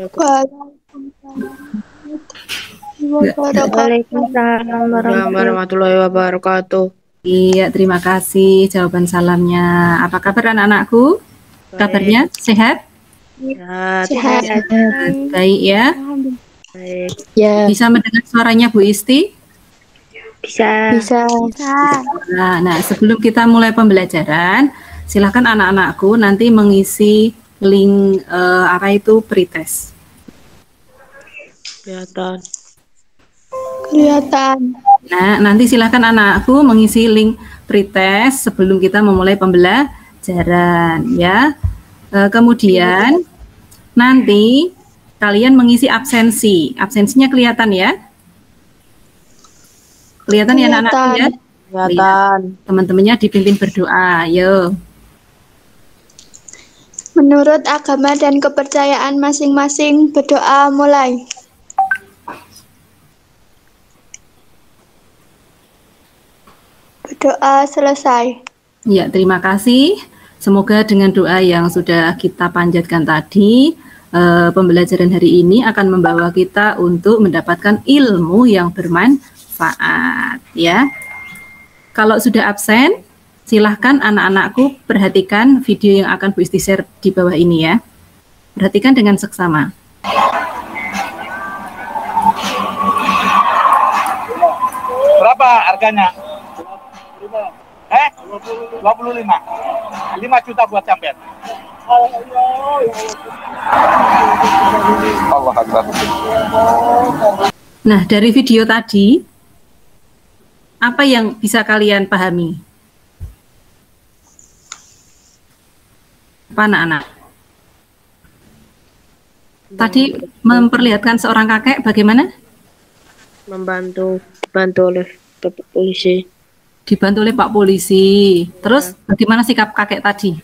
Waalaikumsalam wabarakatuh. Waalaikumsalam Warahmatullahi wabarakatuh. Iya, terima kasih jawaban salamnya. Apa kabar anak-anakku? Kabarnya sehat? Sehat. Baik ya. Baik. Ya, Bisa mendengar suaranya Bu Isti? Bisa. Bisa. Nah, sebelum kita mulai pembelajaran, silakan anak-anakku nanti mengisi link pretest. Kelihatan. Nah, nanti silakan anakku mengisi link pretest sebelum kita memulai pembelajaran ya. Kemudian nanti kalian mengisi absensi. Absensinya kelihatan ya? Kelihatan ya anak-anakku ya? Kelihatan. Teman-temannya dipimpin berdoa. Ayo. Menurut agama dan kepercayaan masing-masing, berdoa mulai. Berdoa selesai. Ya, terima kasih. Semoga dengan doa yang sudah kita panjatkan tadi, pembelajaran hari ini akan membawa kita untuk mendapatkan ilmu yang bermanfaat ya. Kalau sudah absen, silahkan anak-anakku perhatikan video yang akan Bu Isti share di bawah ini ya. Perhatikan dengan seksama. Berapa harganya? 25. 5 juta buat sampean. Allah Akbar. Nah, dari video tadi, apa yang bisa kalian pahami? Apa anak-anak? Tadi memperlihatkan seorang kakek bagaimana? Dibantu oleh Bapak polisi. Dibantu oleh Pak Polisi. Terus bagaimana sikap kakek tadi?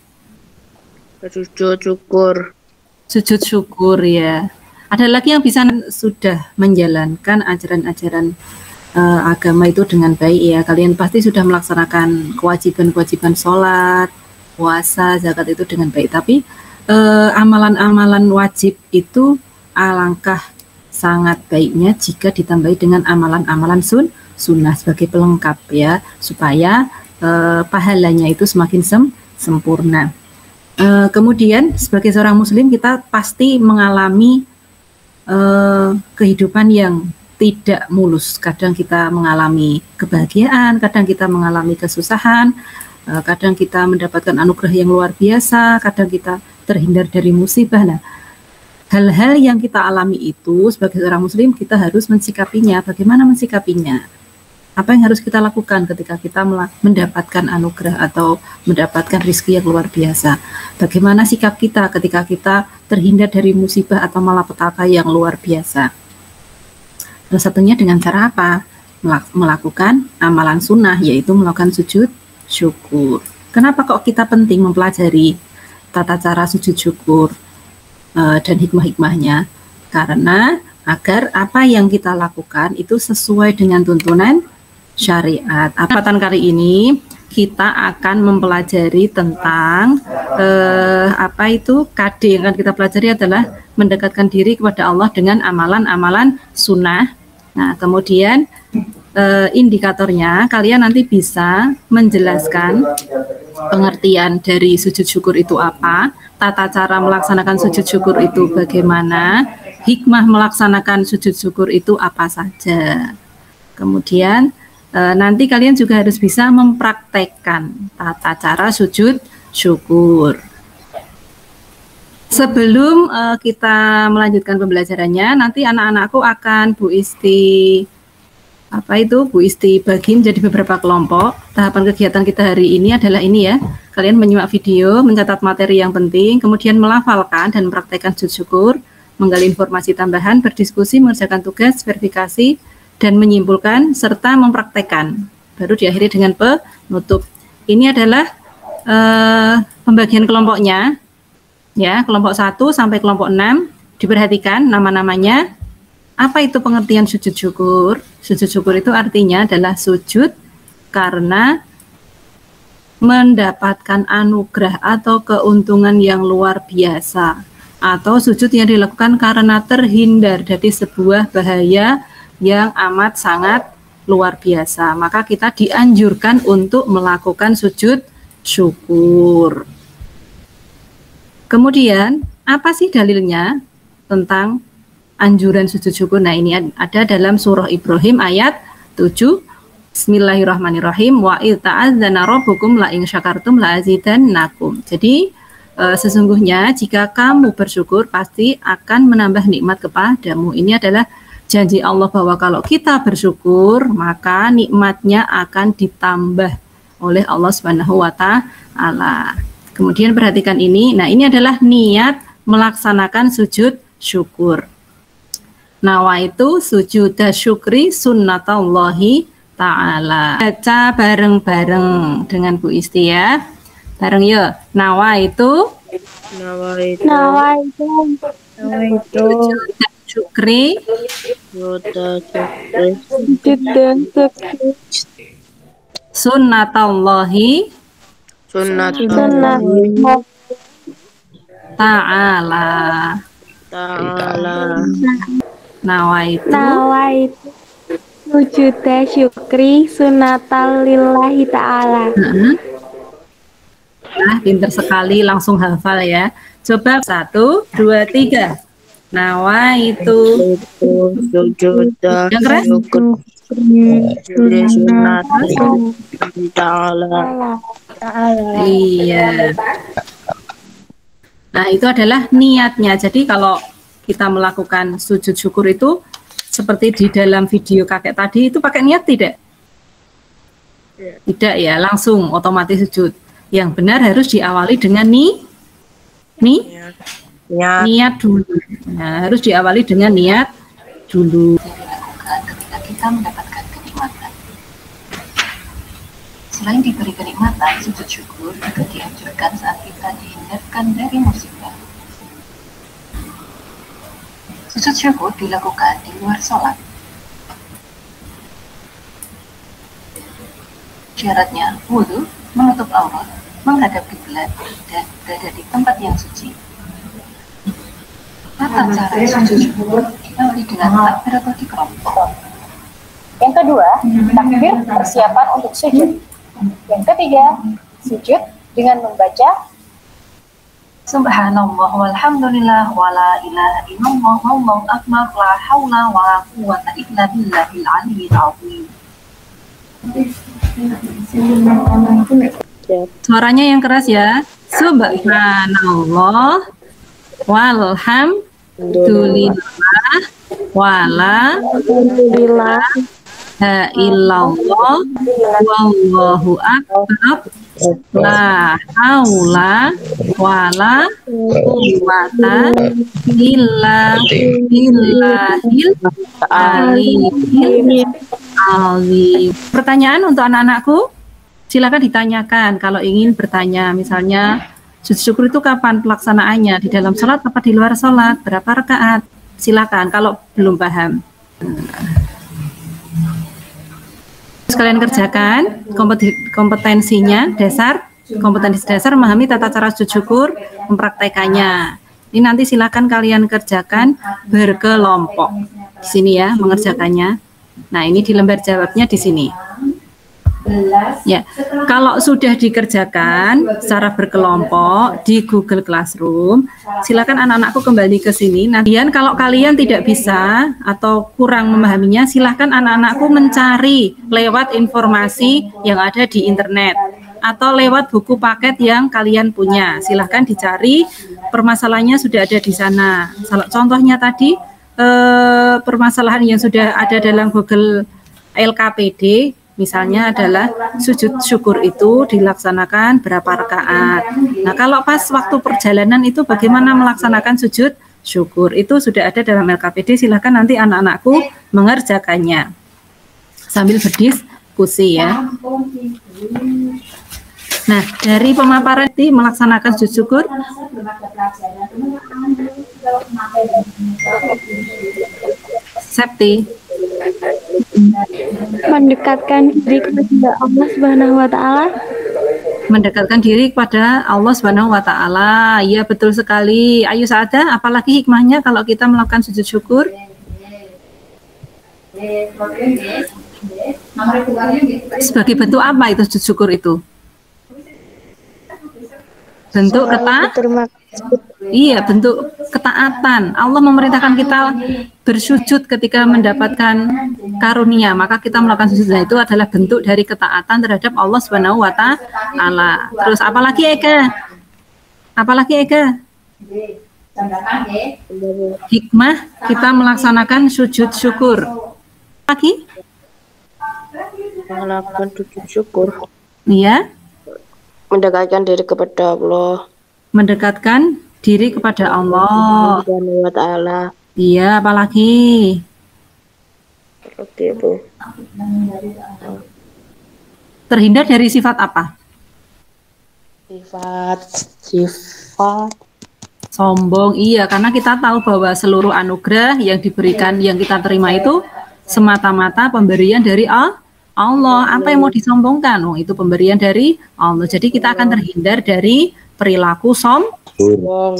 Sujud syukur. Sujud syukur ya. Ada lagi yang bisa sudah menjalankan ajaran-ajaran agama itu dengan baik ya. Kalian pasti sudah melaksanakan kewajiban-kewajiban sholat, puasa, zakat itu dengan baik. Tapi amalan-amalan wajib itu alangkah sangat baiknya jika ditambahi dengan amalan-amalan sunnah sebagai pelengkap ya, supaya pahalanya itu semakin sempurna. Kemudian sebagai seorang muslim kita pasti mengalami kehidupan yang tidak mulus. Kadang kita mengalami kebahagiaan, kadang kita mengalami kesusahan, kadang kita mendapatkan anugerah yang luar biasa, kadang kita terhindar dari musibah. Nah, hal-hal yang kita alami itu sebagai seorang muslim kita harus mensikapinya. Bagaimana mensikapinya? Apa yang harus kita lakukan ketika kita mendapatkan anugerah atau mendapatkan rezeki yang luar biasa? Bagaimana sikap kita ketika kita terhindar dari musibah atau malapetaka yang luar biasa? Salah satunya dengan cara apa? Melakukan amalan sunnah, yaitu melakukan sujud syukur. Kenapa kok kita penting mempelajari tata cara sujud syukur dan hikmah-hikmahnya? Karena agar apa yang kita lakukan itu sesuai dengan tuntunan syariat. Kesempatan kali ini kita akan mempelajari tentang KD yang akan kita pelajari adalah mendekatkan diri kepada Allah dengan amalan-amalan sunnah. Nah, kemudian indikatornya kalian nanti bisa menjelaskan pengertian dari sujud syukur itu apa, tata cara melaksanakan sujud syukur itu bagaimana, hikmah melaksanakan sujud syukur itu apa saja. Kemudian nanti kalian juga harus bisa mempraktekkan tata cara sujud syukur. Sebelum kita melanjutkan pembelajarannya, nanti anak-anakku akan Bu Isti bagi menjadi beberapa kelompok. Tahapan kegiatan kita hari ini adalah ini ya. Kalian menyimak video, mencatat materi yang penting, kemudian melafalkan dan mempraktekkan sujud syukur, menggali informasi tambahan, berdiskusi, mengerjakan tugas, verifikasi, dan menyimpulkan serta mempraktekkan. Baru diakhiri dengan penutup. Ini adalah pembagian kelompoknya. Ya, kelompok 1 sampai kelompok 6 diperhatikan nama-namanya. Apa itu pengertian sujud syukur? Sujud syukur itu artinya adalah sujud karena mendapatkan anugerah atau keuntungan yang luar biasa atau sujud yang dilakukan karena terhindar dari sebuah bahaya yang amat sangat luar biasa, maka kita dianjurkan untuk melakukan sujud syukur. Kemudian, apa sih dalilnya tentang anjuran sujud syukur? Nah, ini ada dalam surah Ibrahim ayat 7. Bismillahirrahmanirrahim. Wa idz ta'adzana rabbukum la in syakartum la azidannakum. Jadi sesungguhnya jika kamu bersyukur pasti akan menambah nikmat kepadamu. Ini adalah janji Allah bahwa kalau kita bersyukur maka nikmatnya akan ditambah oleh Allah Subhanahu wa taala. Kemudian perhatikan ini. Nah, ini adalah niat melaksanakan sujud syukur. Nawaitu sujuda syukri sunnatullahi ta'ala. Baca bareng-bareng dengan Bu Isti ya. Bareng yuk. Nawaitu sujuda syukri sunnatullahi ta'ala. Nawaitu sujuda syukri sunatal lillahi ta'ala. Nah, pinter sekali, langsung hafal ya. Coba 1, 2, 3. Nawaitu sujuda syukri sunatal ta'ala. Iya. Nah, itu adalah niatnya. Jadi kalau kita melakukan sujud syukur itu seperti di dalam video kakek tadi itu pakai niat tidak? Tidak ya, langsung otomatis sujud. Yang benar harus diawali dengan niat dulu. Nah, harus diawali dengan niat dulu. Ketika kita mendapatkan kenikmatan. Selain diberi kenikmatan, sujud syukur juga dianjurkan saat kita dihindarkan dari musibah. Sujud syukur dilakukan di luar sholat. Syaratnya wudhu, menutup aurat, menghadap kiblat, dan berada di tempat yang suci. Tata cara sujud syukur diawali dengan takbir atau kelompok. Yang kedua, takbir persiapan untuk sujud. Yang ketiga, sujud dengan membaca Subhanallah walhamdulillah wala ilaha illallah wallahu akbar la haula wala quwwata illa billahil aliyyil azim. Suaranya yang keras ya. Subhanallah walhamdulillah wala ilaha illallah wallahu akbar la haula wala quwwata illa billahil aliyyil azim. Pertanyaan untuk anak-anakku, silakan ditanyakan kalau ingin bertanya. Misalnya, sujud syukur itu kapan pelaksanaannya? Di dalam sholat apa di luar sholat? Berapa rakaat? Silakan kalau belum paham. Sekalian kerjakan kompetensinya dasar, kompetensi dasar memahami tata cara sujud syukur, mempraktekannya. Ini nanti silakan kalian kerjakan berkelompok. Di sini ya mengerjakannya. Nah, ini di lembar jawabnya di sini. Ya, kalau sudah dikerjakan secara berkelompok di Google Classroom, silakan anak-anakku kembali ke sini. Nantian kalau kalian tidak bisa atau kurang memahaminya, silakan anak-anakku mencari lewat informasi yang ada di internet atau lewat buku paket yang kalian punya. Silakan dicari, permasalahannya sudah ada di sana. Contohnya tadi permasalahan yang sudah ada dalam Google LKPD. Misalnya adalah sujud syukur itu dilaksanakan berapa rakaat. Nah, kalau pas waktu perjalanan itu bagaimana melaksanakan sujud syukur? Itu sudah ada dalam LKPD, silahkan nanti anak-anakku mengerjakannya. Sambil berdiskusi ya. Nah, dari pemaparan ini melaksanakan sujud syukur. Septi. Mendekatkan diri kepada Allah Subhanahu wa taala. Mendekatkan diri kepada Allah Subhanahu wa taala. Iya, betul sekali. Ayo Saada, apalagi hikmahnya kalau kita melakukan sujud syukur? Sebagai bentuk apa itu sujud syukur itu? Bentuk iya, bentuk ketaatan. Allah memerintahkan kita bersujud ketika mendapatkan karunia, maka kita melakukan sujud. Nah, itu adalah bentuk dari ketaatan terhadap Allah Subhanahu wa taala. Terus apalagi Eka? Apalagi Eka? Hikmah kita melaksanakan sujud syukur. Lagi? Melakukan sujud syukur. Iya. Mendekatkan diri kepada Allah. Mendekatkan diri kepada Allah Subhanahu wa taala. Iya, apalagi? Oke, Bu. Terhindar dari sifat apa? Sifat Sombong. Iya, karena kita tahu bahwa seluruh anugerah yang diberikan, yang kita terima itu semata-mata pemberian dari Allah. Apa yang mau disombongkan? Oh, itu pemberian dari Allah. Jadi kita akan terhindar dari perilaku sombong.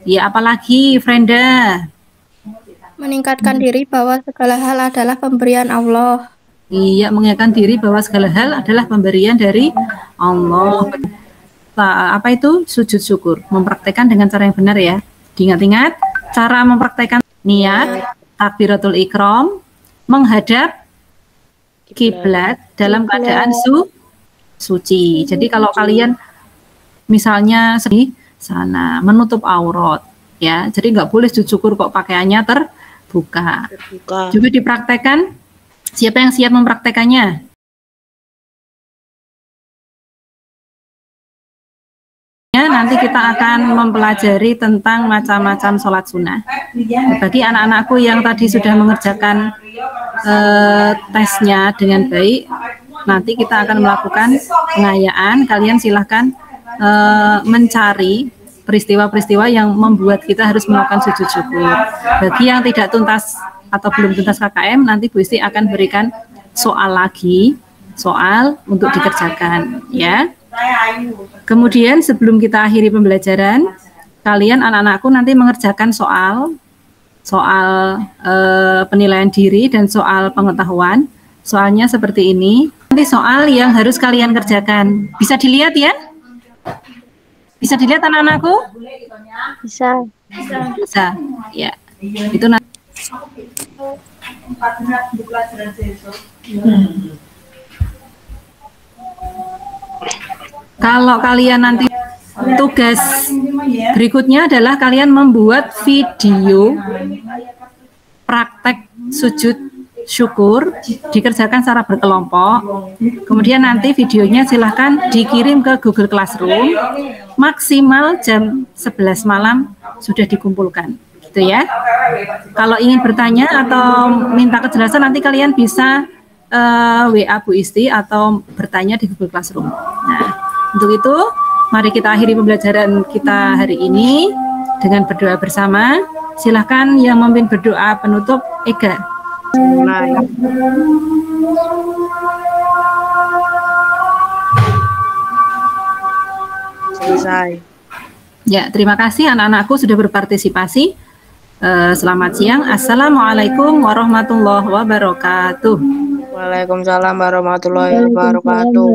Ya, apalagi Frenda? Meningkatkan diri bahwa segala hal adalah pemberian Allah. Iya, mengingatkan diri bahwa segala hal adalah pemberian dari Allah. Apa itu? Sujud syukur. Mempraktekkan dengan cara yang benar ya. Diingat-ingat, cara mempraktekkan niat, takbiratul ikram, menghadap kiblat dalam keadaan suci. Jadi kalau kalian misalnya di sana menutup aurat, ya, jadi nggak boleh sujud syukur kok pakaiannya terbuka. Coba dipraktekkan. Siapa yang siap mempraktekannya? Ya, nanti kita akan mempelajari tentang macam-macam sholat sunnah. Bagi anak-anakku yang tadi sudah mengerjakan tesnya dengan baik, nanti kita akan melakukan pengayaan. Kalian silahkan mencari peristiwa-peristiwa yang membuat kita harus melakukan sujud syukur. Bagi yang tidak tuntas atau belum tuntas KKM, nanti Bu Isti akan berikan soal untuk dikerjakan, ya. Kemudian sebelum kita akhiri pembelajaran, kalian anak-anakku nanti mengerjakan soal penilaian diri dan soal pengetahuan. Soalnya seperti ini. Nanti soal yang harus kalian kerjakan. Bisa dilihat ya? Bisa dilihat anak-anakku? Bisa. Ya. Itu nanti. Kalau kalian nanti tugas berikutnya adalah kalian membuat video praktek sujud syukur, dikerjakan secara berkelompok. Kemudian nanti videonya silahkan dikirim ke Google Classroom. Maksimal jam 11 malam sudah dikumpulkan, gitu ya. Kalau ingin bertanya atau minta kejelasan, nanti kalian bisa WA Bu Isti atau bertanya di Google Classroom. Nah, untuk itu mari kita akhiri pembelajaran kita hari ini dengan berdoa bersama. Silahkan yang memimpin berdoa penutup Ega. Selesai. Ya, terima kasih anak-anakku sudah berpartisipasi. Selamat siang. Assalamualaikum warahmatullahi wabarakatuh. Waalaikumsalam warahmatullahi wabarakatuh.